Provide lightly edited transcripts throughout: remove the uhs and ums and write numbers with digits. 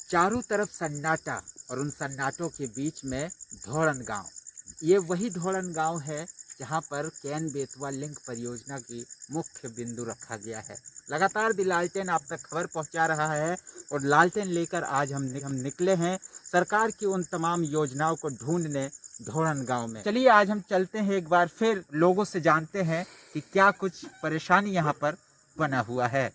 चारों तरफ सन्नाटा और उन सन्नाटों के बीच में धौड़न गांव। ये वही धौड़न गांव है जहां पर कैन बेतवा लिंक परियोजना की मुख्य बिंदु रखा गया है। लगातार दी लालटेन आप तक खबर पहुंचा रहा है और लालटेन लेकर आज हम निकले हैं सरकार की उन तमाम योजनाओं को ढूंढने धौड़न गांव में। चलिए आज हम चलते हैं, एक बार फिर लोगों से जानते हैं कि क्या कुछ परेशानी यहाँ पर बना हुआ है।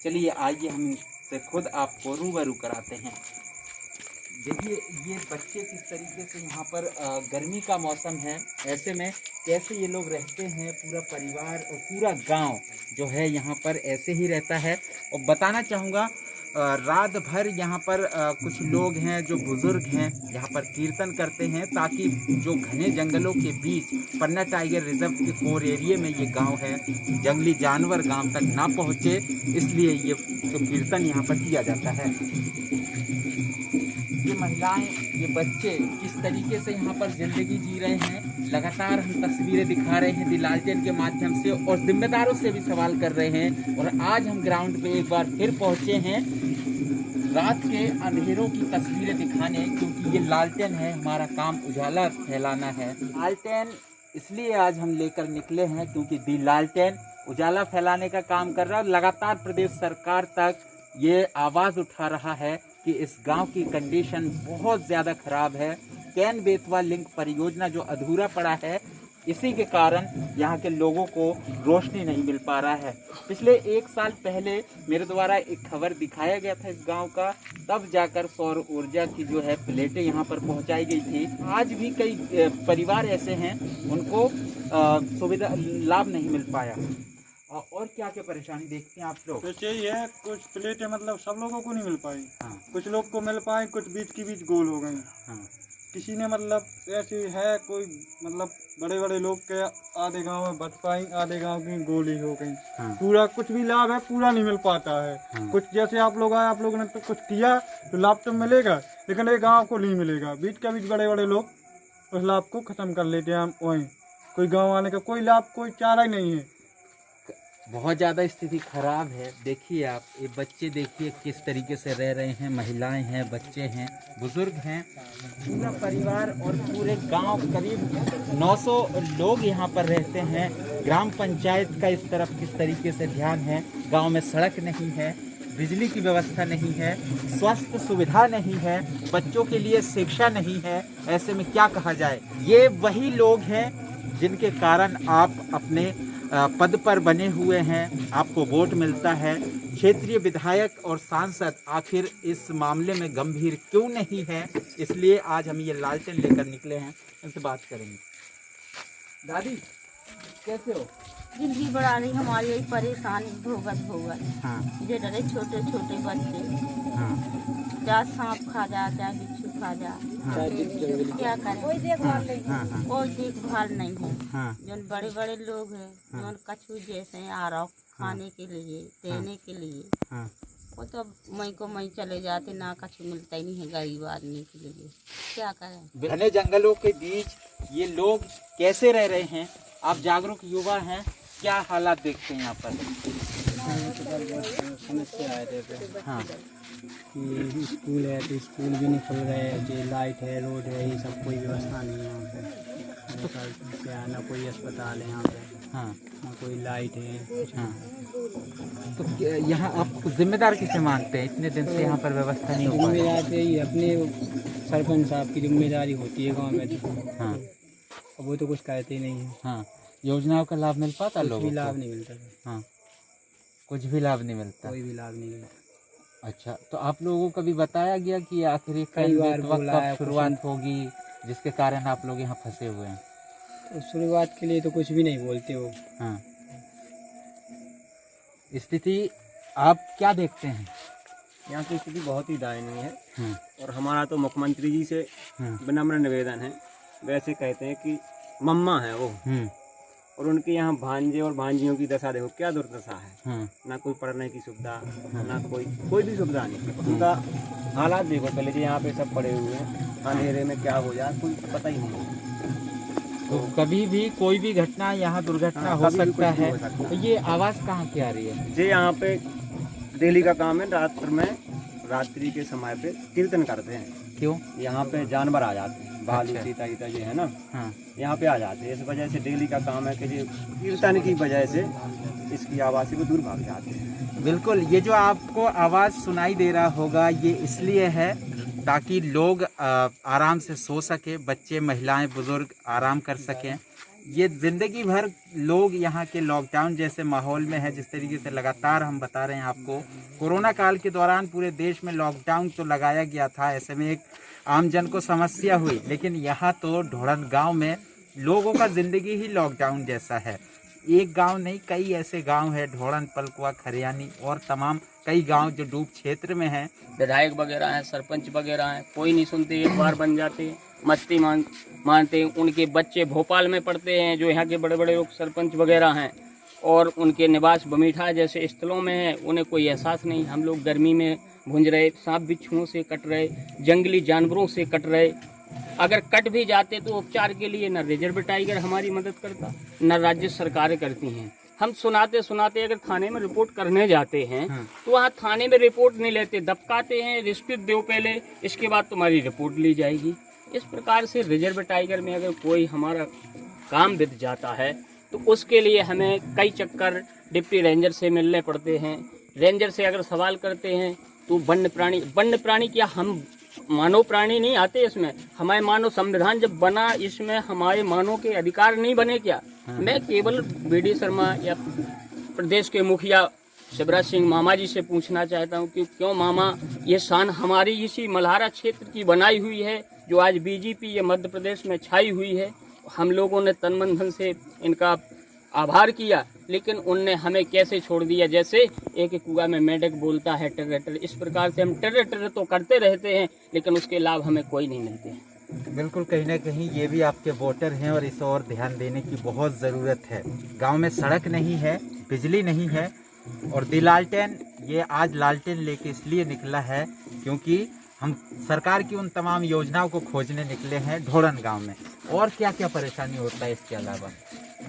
चलिए आइए हम इससे खुद आपको रूबरू कराते हैं। देखिए ये बच्चे किस तरीके से यहाँ पर गर्मी का मौसम है, ऐसे में कैसे ये लोग रहते हैं, पूरा परिवार और पूरा गांव जो है यहाँ पर ऐसे ही रहता है। और बताना चाहूँगा रात भर यहाँ पर कुछ लोग हैं जो बुजुर्ग हैं यहाँ पर कीर्तन करते हैं ताकि जो घने जंगलों के बीच पन्ना टाइगर रिजर्व के कोर एरिया में ये गांव है, जंगली जानवर गांव तक ना पहुँचे, इसलिए ये तो कीर्तन यहाँ पर किया जाता है। ये महिलाएं, ये बच्चे किस तरीके से यहाँ पर जिंदगी जी रहे हैं, लगातार हम तस्वीरें दिखा रहे हैं दी लालटेन के माध्यम से और जिम्मेदारों से भी सवाल कर रहे हैं। और आज हम ग्राउंड पे एक बार फिर पहुंचे हैं रात के अंधेरों की तस्वीरें दिखाने, क्योंकि ये लालटेन है, हमारा काम उजाला फैलाना है। लालटेन इसलिए आज हम लेकर निकले हैं क्योंकि दी लालटेन उजाला फैलाने का काम कर रहा है। लगातार प्रदेश सरकार तक ये आवाज़ उठा रहा है कि इस गांव की कंडीशन बहुत ज़्यादा ख़राब है। कैन बेतवा लिंक परियोजना जो अधूरा पड़ा है, इसी के कारण यहाँ के लोगों को रोशनी नहीं मिल पा रहा है। पिछले 1 साल पहले मेरे द्वारा एक खबर दिखाया गया था इस गांव का, तब जाकर सौर ऊर्जा की जो है प्लेटें यहाँ पर पहुँचाई गई थी। आज भी कई परिवार ऐसे हैं उनको सुविधा लाभ नहीं मिल पाया। और क्या क्या परेशानी देखते हैं आप लोग? तो यही है, कुछ प्लेटें मतलब सब लोगों को नहीं मिल पाई। हाँ। कुछ लोग को मिल पाए, कुछ बीच की बीच गोल हो गई। हाँ। किसी ने मतलब ऐसी है, कोई मतलब बड़े बड़े लोग के आधे गांव में बच पाई, आधे गांव की गोली हो गई। हाँ। पूरा कुछ भी लाभ है पूरा नहीं मिल पाता है। हाँ। कुछ जैसे आप लोग आए, आप लोगों ने तो कुछ किया तो लाभ तो मिलेगा, लेकिन एक गाँव को नहीं मिलेगा। बीच के बीच बड़े बड़े लोग उस लाभ को खत्म कर लेते हैं। वहीं कोई गाँव आने का कोई लाभ, कोई चारा ही नहीं है। बहुत ज़्यादा स्थिति खराब है। देखिए आप ये बच्चे देखिए किस तरीके से रह रहे हैं, महिलाएं हैं, बच्चे हैं, बुजुर्ग हैं, पूरा परिवार और पूरे गांव करीब 900 लोग यहाँ पर रहते हैं। ग्राम पंचायत का इस तरफ किस तरीके से ध्यान है, गांव में सड़क नहीं है, बिजली की व्यवस्था नहीं है, स्वास्थ्य सुविधा नहीं है, बच्चों के लिए शिक्षा नहीं है। ऐसे में क्या कहा जाए, ये वही लोग हैं जिनके कारण आप अपने पद पर बने हुए हैं, आपको वोट मिलता है। क्षेत्रीय विधायक और सांसद आखिर इस मामले में गंभीर क्यों नहीं है, इसलिए आज हम ये लालटेन लेकर निकले हैं, इनसे बात करेंगे। दादी कैसे हो? जिंदगी बढ़ा रही हमारी यही परेशानी भोगत। हाँ। जे डरे छोटे छोटे बच्चे, हाँ। जा सांप खा जा, चाहे बिच्छू खा जा। हाँ। क्या करें, कोई देखभाल नहीं है। हाँ। कोई देखभाल नहीं है। हाँ। जो बड़े बड़े लोग हैं, जो कछू जैसे आ रहा खाने के लिए, देने के लिए, हाँ। वो तो मई को मई चले जाते, ना कछू मिलता ही नहीं है गरीब आदमी के लिए। क्या करें? घने जंगलों के बीच ये लोग कैसे रह रहे हैं? आप जागरूक युवा हैं, क्या हालात देखते हैं यहाँ पर? समस्या आ रहे थे। हाँ। कि स्कूल है तो स्कूल भी नहीं खुल रहे हैं, जो लाइट है, रोड है, ये सब कोई व्यवस्था नहीं है यहाँ पे। तो क्या ना कोई अस्पताल है यहाँ पे, हाँ। ना कोई लाइट है। हाँ। तो यहाँ आप जिम्मेदार किसे मानते हैं? इतने दिन से यहाँ पर व्यवस्था नहीं हो पा रही। जिम्मेदार यही अपने सरपंच साहब की जिम्मेदारी होती है गाँव में तो। हाँ। वो तो कुछ कहते ही नहीं है। हाँ। योजनाओं का लाभ मिल पाता कुछ लोगों भी लाभ को? नहीं मिलता। हाँ। कुछ भी लाभ नहीं मिलता? कोई भी लाभ नहीं मिलता। अच्छा, तो आप लोगों को भी बताया गया कि आखिर कई बार बोला है, कब शुरुआत होगी, जिसके कारण आप लोग यहाँ फंसे हुए हैं? तो शुरुआत के लिए तो कुछ भी नहीं बोलते हो। हाँ। स्थिति आप क्या देखते हैं? यहाँ की स्थिति बहुत ही दयनीय है। हाँ। और हमारा तो मुख्यमंत्री जी से हाँ। विनम्र निवेदन है, वैसे कहते हैं कि मम्मा है वो, और उनके यहाँ भांजे और भांजियों की दशा देखो, क्या दुर्दशा है। हाँ, ना कोई पढ़ने की सुविधा, ना कोई भी सुविधा नहीं। उनका हालात देखो, पहले जो यहाँ पे सब पड़े हुए हैं, अंधेरे में क्या हो जाए कोई पता ही नहीं। तो कभी भी कोई भी घटना यहाँ दुर्घटना हो कभी भी सकता कुछ भी है। हो सकता है। तो ये आवाज़ कहाँ की आ रही है? जे यहाँ पे डेली का काम है, रात्रि के समय पे कीर्तन करते हैं। क्यों? यहाँ पे जानवर आ जाते हैं, भालू अच्छा। चीता ईता जो है ना, हाँ, यहाँ पे आ जाते हैं। इस वजह से डेली का काम है कि जो कीर्तन की वजह से इसकी आवाज़ से वो दूर भाग जाते हैं। बिल्कुल। ये जो आपको आवाज़ सुनाई दे रहा होगा, ये इसलिए है ताकि लोग आराम से सो सके, बच्चे, महिलाएं, बुजुर्ग आराम कर सकें। ये ज़िंदगी भर लोग यहाँ के लॉकडाउन जैसे माहौल में है, जिस तरीके से लगातार हम बता रहे हैं आपको, कोरोना काल के दौरान पूरे देश में लॉकडाउन तो लगाया गया था, ऐसे में एक आम जन को समस्या हुई। लेकिन यहाँ तो ढोड़न गांव में लोगों का ज़िंदगी ही लॉकडाउन जैसा है। एक गांव नहीं, कई ऐसे गांव है, ढोड़न, पलकुआ, खरियानी और तमाम कई गांव जो डूब क्षेत्र में हैं। विधायक वगैरह हैं, सरपंच वगैरह हैं, कोई नहीं सुनते, एक बार बन जाते, मस्ती मानते। उनके बच्चे भोपाल में पढ़ते हैं, जो यहाँ के बड़े बड़े लोग सरपंच वगैरह हैं, और उनके निवास बमीठा जैसे स्थलों में है, उन्हें कोई एहसास नहीं। हम लोग गर्मी में भूंज रहे, सांप बिच्छुओं से कट रहे, जंगली जानवरों से कट रहे। अगर कट भी जाते तो उपचार के लिए न रिजर्व टाइगर हमारी मदद करता, न राज्य सरकारें करती हैं। हम सुनाते अगर थाने में रिपोर्ट करने जाते हैं तो वहाँ थाने में रिपोर्ट नहीं लेते, दबकाते हैं, रिश्वत दो पहले, इसके बाद तुम्हारी रिपोर्ट ली जाएगी। इस प्रकार से रिजर्व टाइगर में अगर कोई हमारा काम बीत जाता है तो उसके लिए हमें कई चक्कर डिप्टी रेंजर से मिलने पड़ते हैं। रेंजर से अगर सवाल करते हैं तो वन्य प्राणी क्या, हम मानव प्राणी नहीं आते इसमें? हमारे मानव संविधान जब बना, इसमें हमारे मानव के अधिकार नहीं बने क्या? मैं केवल बीडी शर्मा या प्रदेश के मुखिया शिवराज सिंह मामा जी से पूछना चाहता हूं कि क्यों मामा, ये शान हमारी इसी मल्हारा क्षेत्र की बनाई हुई है, जो आज बीजेपी ये मध्य प्रदेश में छाई हुई है। हम लोगों ने तन मन धन से इनका आभार किया, लेकिन उनने हमें कैसे छोड़ दिया? जैसे एक कुआ में मेंढक बोलता है टर टर, इस प्रकार से हम टर तो करते रहते हैं, लेकिन उसके लाभ हमें कोई नहीं मिलते हैं। बिल्कुल, कहीं ना कहीं ये भी आपके वोटर हैं और इस और ध्यान देने की बहुत ज़रूरत है। गांव में सड़क नहीं है, बिजली नहीं है, और दिलालटेन ये आज लालटेन लेके इसलिए निकला है क्योंकि हम सरकार की उन तमाम योजनाओं को खोजने निकले हैं ढोड़न गांव में। और क्या क्या परेशानी होता है इसके अलावा?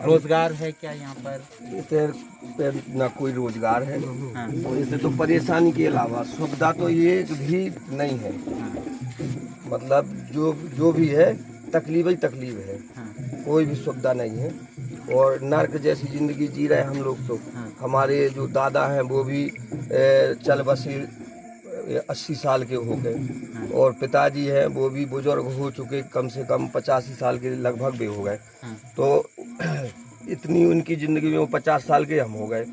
रोजगार है क्या यहाँ पर? इसे ना कोई रोजगार है, हाँ। और इसे तो परेशानी के अलावा सुविधा तो ये भी नहीं है। मतलब जो भी है तकलीफ ही तकलीफ है, कोई भी सुविधा नहीं है, और नर्क जैसी जिंदगी जी रहे हम लोग। तो हमारे जो दादा हैं वो भी चल बसे 80 साल के हो गए, और पिताजी हैं वो भी बुजुर्ग हो चुके, कम से कम 85 साल के लगभग भी हो गए। तो इतनी उनकी ज़िंदगी में वो 50 साल के हम हो गए।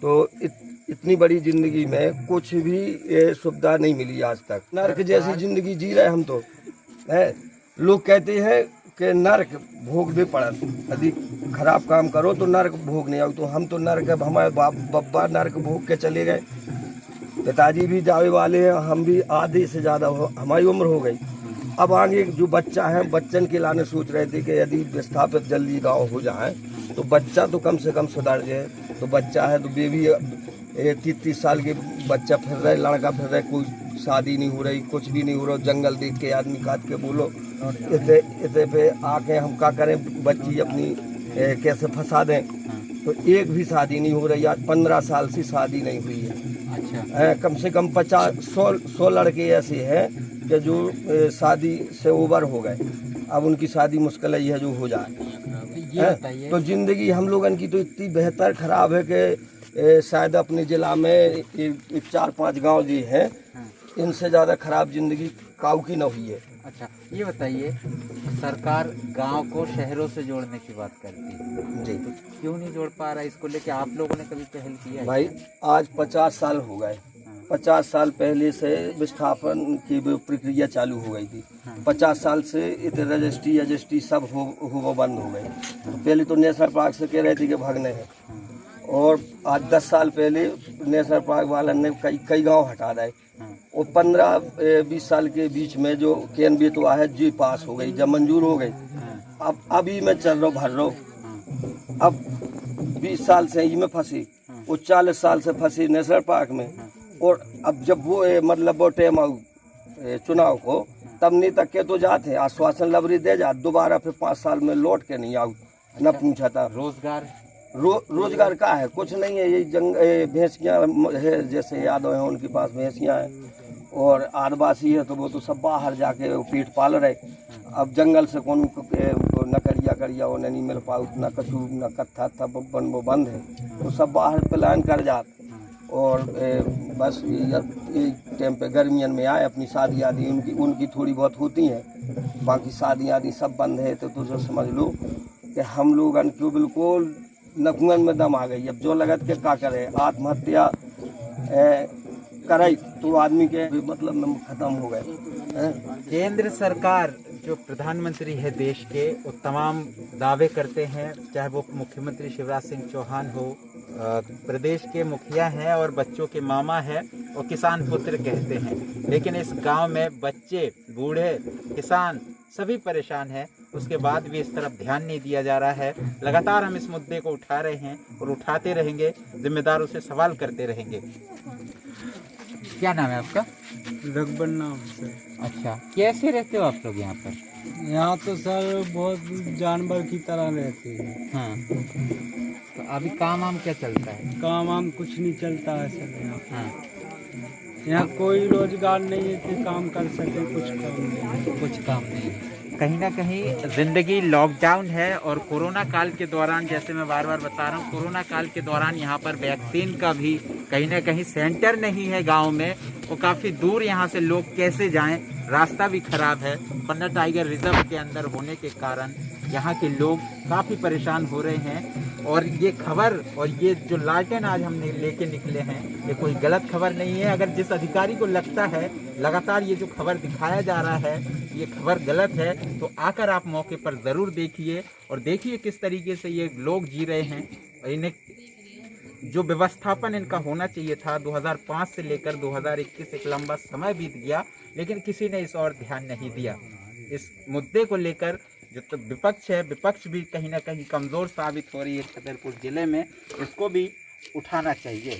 तो इतनी बड़ी ज़िंदगी में कुछ भी सुविधा नहीं मिली आज तक। नर्क जैसी ज़िंदगी जी रहे हम तो है। लोग कहते हैं कि नर्क भोग भी पड़ा, यदि खराब काम करो तो नर्क भोग नहीं आओ। तो हम तो नर्क, हमारे बाप बब्बा नर्क भोग के चले गए, पिताजी भी जावे वाले हैं, हम भी आधे से ज़्यादा हमारी उम्र हो गई। अब आगे जो बच्चा है, बच्चन के लाने सोच रहे थे कि यदि विस्थापित जल्दी गाँव हो जाए तो बच्चा तो कम से कम सुधर जाए। तो बच्चा है तो बेबी 30 साल के बच्चा फिर रहे, लड़का फिर रहे, कोई शादी नहीं हो रही, कुछ भी नहीं हो रहा। जंगल देख के आदमी काट के बोलो, इतने पे आके हम क्या करें, बच्ची अपनी कैसे फंसा दें। तो एक भी शादी नहीं हो रही, आज 15 साल से शादी नहीं हुई है। अच्छा। कम से कम 50-100 लड़के ऐसे हैं कि जो शादी से ओवर हो गए, अब उनकी शादी मुश्किल है जो हो जाए। तो जिंदगी हम लोगन की तो इतनी बेहतर खराब है कि शायद अपने जिला में 4-5 गांव जो हैं, इनसे ज़्यादा खराब जिंदगी काऊ की न हुई है। अच्छा, ये बताइए, सरकार गांव को शहरों से जोड़ने की बात करती है जी, तो क्यों नहीं जोड़ पा रहा? इसको लेके आप लोगों ने कभी पहल किया है? भाई आज 50 साल हो गए। 50 साल पहले से विस्थापन की प्रक्रिया चालू हो गई थी। 50 साल से इधर रजिस्ट्री सब हो बंद हो गई। तो पहले तो नेशनल पार्क से कह रहे थे कि भागने हैं, और आज 10 साल पहले नेशनल पार्क वाला ने कई गांव हटा रहे। और 15-20 साल के बीच में जो केन बेतवा है जी पास हो गई, जब मंजूर हो गई। अब अभी मैं चल रहा हूँ, भर रहा हूँ। अब 20 साल से ही में फंसी, वो 40 साल से फंसी नेशनल पार्क में। और अब जब वो मतलब वो टाइम आऊ चुनाव को, तब नहीं तक के तो जाते आश्वासन लबरी दे जा, दोबारा फिर 5 साल में लौट के नहीं आऊ, न पूछा था। रोजगार रोजगार का है, कुछ नहीं है। ये भैंसियाँ है, जैसे यादव हैं उनके पास भैंसियाँ हैं, और आदिवासी है तो वो तो सब बाहर जाके वो पेट पाल रहे। अब जंगल से कौन न करिया वो नहीं मिल पाऊ, न कछू न कत्था था वो बंद है, तो सब बाहर प्लान कर जाते। और बस ये टाइम पे गर्मियन में आए, अपनी शादी आदि उनकी थोड़ी बहुत होती हैं, बाकी शादी आदि सब बंद है। तो समझ लो कि हम लोग क्यों बिल्कुल नकुंगन में दम आ गई। अब जो लगत के का करे, आत्महत्या करे तो आदमी के भी मतलब में खत्म हो गए। केंद्र सरकार जो प्रधानमंत्री है देश के, वो तमाम दावे करते हैं, चाहे वो मुख्यमंत्री शिवराज सिंह चौहान हो, प्रदेश के मुखिया हैं और बच्चों के मामा है, और किसान पुत्र कहते हैं। लेकिन इस गांव में बच्चे, बूढ़े, किसान सभी परेशान हैं, उसके बाद भी इस तरफ ध्यान नहीं दिया जा रहा है। लगातार हम इस मुद्दे को उठा रहे हैं और उठाते रहेंगे, जिम्मेदारों से सवाल करते रहेंगे। क्या नाम है आपका? रघुबर नाम से। अच्छा, कैसे रहते हो आप लोग यहाँ पर? यहाँ तो सर बहुत जानवर की तरह रहते हैं। हाँ, तो अभी काम वाम क्या चलता है? काम वाम कुछ नहीं चलता है सर यहाँ। हाँ, यहाँ कोई रोजगार नहीं है कि काम कर सके, कुछ काम नहीं है। कहीं ना कहीं ज़िंदगी लॉकडाउन है, और कोरोना काल के दौरान, जैसे मैं बार बार बता रहा हूँ, कोरोना काल के दौरान यहाँ पर वैक्सीन का भी कहीं ना कहीं सेंटर नहीं है गांव में, और काफ़ी दूर यहाँ से लोग कैसे जाएं, रास्ता भी खराब है। पन्ना टाइगर रिजर्व के अंदर होने के कारण यहाँ के लोग काफ़ी परेशान हो रहे हैं। और ये खबर और ये जो लालटेन आज हम लेके निकले हैं, ये कोई गलत खबर नहीं है। अगर जिस अधिकारी को लगता है लगातार ये जो खबर दिखाया जा रहा है ये खबर गलत है, तो आकर आप मौके पर ज़रूर देखिए और देखिए किस तरीके से ये लोग जी रहे हैं। इन्हें जो व्यवस्थापन इनका होना चाहिए था 2005 से लेकर 2021 एक लंबा समय बीत गया, लेकिन किसी ने इस और ध्यान नहीं दिया। इस मुद्दे को लेकर जो तो विपक्ष है, विपक्ष भी कहीं ना कहीं कमज़ोर साबित हो रही है छतरपुर ज़िले में, इसको भी उठाना चाहिए।